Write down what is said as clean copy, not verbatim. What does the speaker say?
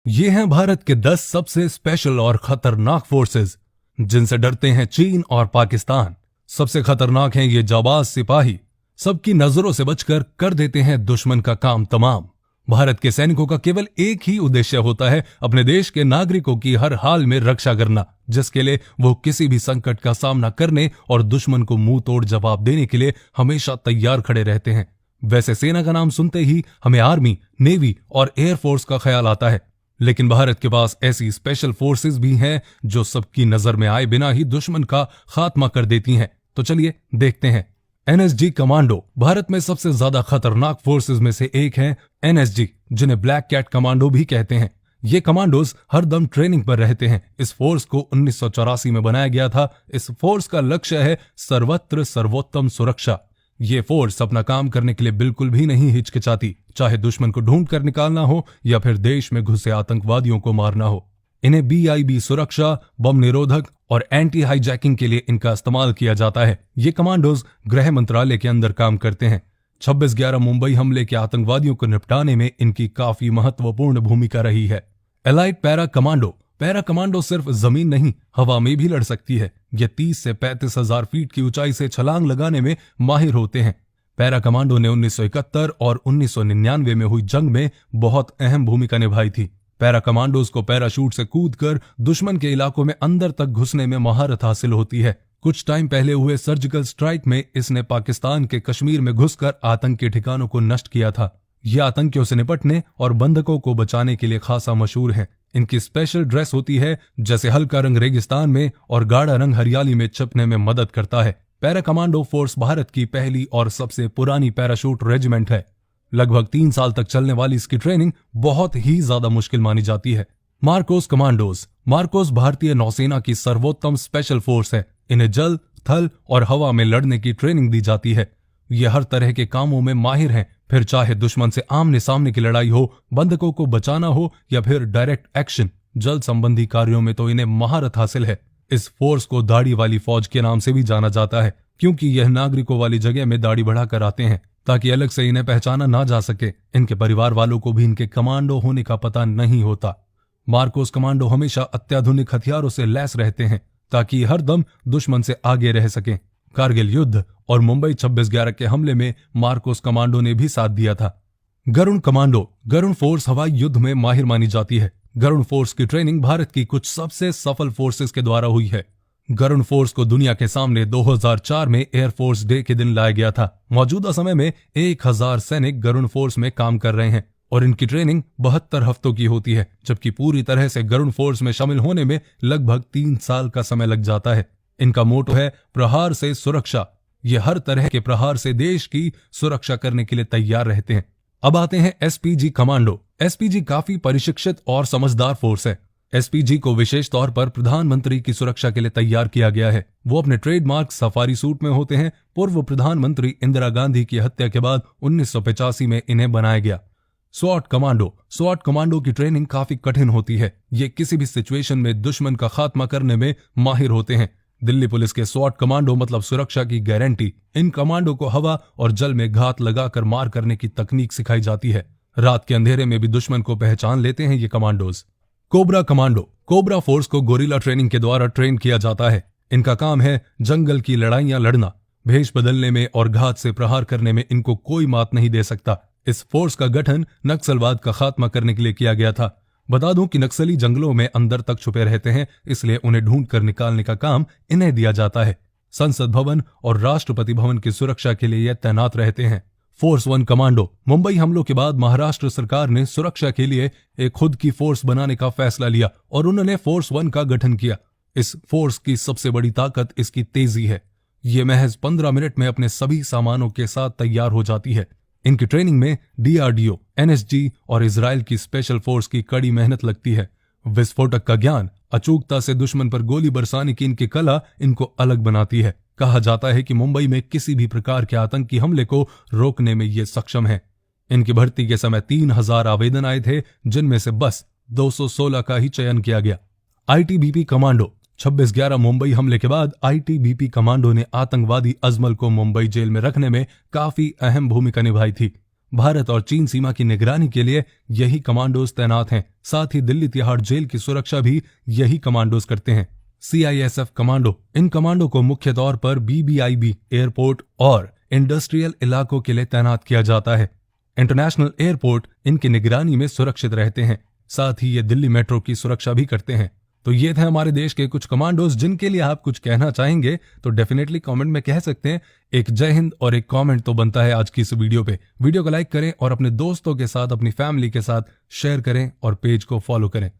ये हैं भारत के 10 सबसे स्पेशल और खतरनाक फोर्सेस जिनसे डरते हैं चीन और पाकिस्तान। सबसे खतरनाक हैं ये जाबाज सिपाही, सबकी नजरों से बचकर कर देते हैं दुश्मन का काम तमाम। भारत के सैनिकों का केवल एक ही उद्देश्य होता है, अपने देश के नागरिकों की हर हाल में रक्षा करना, जिसके लिए वो किसी भी संकट का सामना करने और दुश्मन को मुंह तोड़ जवाब देने के लिए हमेशा तैयार खड़े रहते हैं। वैसे सेना का नाम सुनते ही हमें आर्मी, नेवी और एयरफोर्स का ख्याल आता है, लेकिन भारत के पास ऐसी स्पेशल फोर्सेस भी हैं जो सबकी नजर में आए बिना ही दुश्मन का खात्मा कर देती हैं। तो चलिए देखते हैं। एनएसजी कमांडो भारत में सबसे ज्यादा खतरनाक फोर्सेस में से एक है एनएसजी, जिन्हें ब्लैक कैट कमांडो भी कहते हैं। ये कमांडोज हरदम ट्रेनिंग पर रहते हैं। इस फोर्स को 1984 में बनाया गया था। इस फोर्स का लक्ष्य है सर्वत्र सर्वोत्तम सुरक्षा। ये फोर्स अपना काम करने के लिए बिल्कुल भी नहीं हिचकिचाती, चाहे दुश्मन को ढूंढ कर निकालना हो या फिर देश में घुसे आतंकवादियों को मारना हो। इन्हें बीआईबी सुरक्षा, बम निरोधक और एंटी हाईजैकिंग के लिए इनका इस्तेमाल किया जाता है। ये कमांडोज गृह मंत्रालय के अंदर काम करते हैं। 26/11 मुंबई हमले के आतंकवादियों को निपटाने में इनकी काफी महत्वपूर्ण भूमिका रही है। एलाइट पैरा कमांडो सिर्फ जमीन नहीं, हवा में भी लड़ सकती है। ये 30 से 35 हजार फीट की ऊंचाई से छलांग लगाने में माहिर होते हैं। पैरा कमांडो ने 1971 और 1999 में हुई जंग में बहुत अहम भूमिका निभाई थी। पैरा कमांडोज को पैराशूट से कूदकर दुश्मन के इलाकों में अंदर तक घुसने में महारत हासिल होती है। कुछ टाइम पहले हुए सर्जिकल स्ट्राइक में इसने पाकिस्तान के कश्मीर में घुसकर आतंकी ठिकानों को नष्ट किया था। ये आतंकियों से निपटने और बंधकों को बचाने के लिए खासा मशहूर है। इनकी स्पेशल ड्रेस होती है, जैसे हल्का रंग रेगिस्तान में और गाढ़ा रंग हरियाली में छिपने में मदद करता है। पैरा कमांडो फोर्स भारत की पहली और सबसे पुरानी पैराशूट रेजिमेंट है। लगभग 3 साल तक चलने वाली इसकी ट्रेनिंग बहुत ही ज्यादा मुश्किल मानी जाती है। मार्कोस कमांडोज भारतीय नौसेना की सर्वोत्तम स्पेशल फोर्स है। इन्हें जल, थल और हवा में लड़ने की ट्रेनिंग दी जाती है। ये हर तरह के कामों में माहिर हैं, फिर चाहे दुश्मन से आमने सामने की लड़ाई हो, बंधकों को बचाना हो या फिर डायरेक्ट एक्शन, जल संबंधी कार्यों में तो इन्हें महारत हासिल है। इस फोर्स को दाढ़ी वाली फौज के नाम से भी जाना जाता है, क्योंकि यह नागरिकों वाली जगह में दाढ़ी बढ़ाकर आते हैं ताकि अलग से इन्हें पहचाना ना जा सके। इनके परिवार वालों को भी इनके कमांडो होने का पता नहीं होता। मार्कोस कमांडो हमेशा अत्याधुनिक हथियारों से लैस रहते हैं ताकि हर दम दुश्मन से आगे रह सकें। कारगिल युद्ध और मुंबई 26/11 के हमले में मार्कोस कमांडो ने भी साथ दिया था। गरुण फोर्स हवाई युद्ध में माहिर मानी जाती है। गरुण फोर्स की ट्रेनिंग भारत की कुछ सबसे सफल फोर्सेस के द्वारा हुई है। गरुण फोर्स को दुनिया के सामने 2004 में एयरफोर्स डे के दिन लाया गया था। मौजूदा समय में 1000 सैनिक गरुण फोर्स में काम कर रहे हैं और इनकी ट्रेनिंग 72 हफ्तों की होती है, जबकि पूरी तरह से गरुण फोर्स में शामिल होने में लगभग 3 साल का समय लग जाता है। इनका मोटो है प्रहार से सुरक्षा। ये हर तरह के प्रहार से देश की सुरक्षा करने के लिए तैयार रहते हैं। अब आते हैं एसपीजी कमांडो। एसपीजी काफी परिशिक्षित और समझदार फोर्स है। एसपीजी को विशेष तौर पर प्रधानमंत्री की सुरक्षा के लिए तैयार किया गया है। वो अपने ट्रेडमार्क सफारी सूट में होते हैं। पूर्व प्रधानमंत्री इंदिरा गांधी की हत्या के बाद 1985 में इन्हें बनाया गया। स्वॉट कमांडो की ट्रेनिंग काफी कठिन होती है। ये किसी भी सिचुएशन में दुश्मन का खात्मा करने में माहिर होते हैं। दिल्ली पुलिस के स्वॉट कमांडो मतलब सुरक्षा की गारंटी। इन कमांडो को हवा और जल में घात लगाकर मार करने की तकनीक सिखाई जाती है। रात के अंधेरे में भी दुश्मन को पहचान लेते हैं ये कमांडोज। कोबरा फोर्स को गोरिल्ला ट्रेनिंग के द्वारा ट्रेन किया जाता है। इनका काम है जंगल की लड़ाइयां लड़ना। भेष बदलने में और घात से प्रहार करने में इनको कोई मात नहीं दे सकता। इस फोर्स का गठन नक्सलवाद का खात्मा करने के लिए किया गया था। बता दूं कि नक्सली जंगलों में अंदर तक छुपे रहते हैं, इसलिए उन्हें ढूंढ कर निकालने का काम इन्हें दिया जाता है। संसद भवन और राष्ट्रपति भवन की सुरक्षा के लिए यह तैनात रहते हैं। Force 1 commando. मुंबई हमलों के बाद महाराष्ट्र सरकार ने सुरक्षा के लिए एक खुद की फोर्स बनाने का फैसला लिया और उन्होंने फोर्स 1 का गठन किया। इस फोर्स की सबसे बड़ी ताकत इसकी तेजी है। ये महज 15 मिनट में अपने सभी सामानों के साथ तैयार हो जाती है। इनकी ट्रेनिंग में डीआरडीओ, एनएसजी और इजराइल की स्पेशल फोर्स की कड़ी मेहनत लगती है। विस्फोटक का ज्ञान, अचूकता से दुश्मन पर गोली बरसाने की इनकी कला इनको अलग बनाती है। कहा जाता है कि मुंबई में किसी भी प्रकार के आतंकी हमले को रोकने में ये सक्षम है। इनकी भर्ती के समय 3000 आवेदन आए थे, जिनमें से बस 216 का ही चयन किया गया। ITBP commando. 26/11 मुंबई हमले के बाद आईटीबीपी कमांडो ने आतंकवादी अजमल को मुंबई जेल में रखने में काफी अहम भूमिका निभाई थी। भारत और चीन सीमा की निगरानी के लिए यही कमांडोज तैनात हैं। साथ ही दिल्ली तिहाड़ जेल की सुरक्षा भी यही कमांडोज करते हैं। CISF कमांडो, इन कमांडो को मुख्य तौर पर BBIB एयरपोर्ट और इंडस्ट्रियल इलाकों के लिए तैनात किया जाता है। इंटरनेशनल एयरपोर्ट इनकी निगरानी में सुरक्षित रहते हैं। साथ ही ये दिल्ली मेट्रो की सुरक्षा भी करते हैं। तो ये थे हमारे देश के कुछ कमांडोज जिनके लिए आप कुछ कहना चाहेंगे तो डेफिनेटली कमेंट में कह सकते हैं। एक जय हिंद और एक कमेंट तो बनता है आज की इस वीडियो पे। वीडियो को लाइक करें और अपने दोस्तों के साथ, अपनी फैमिली के साथ शेयर करें और पेज को फॉलो करें।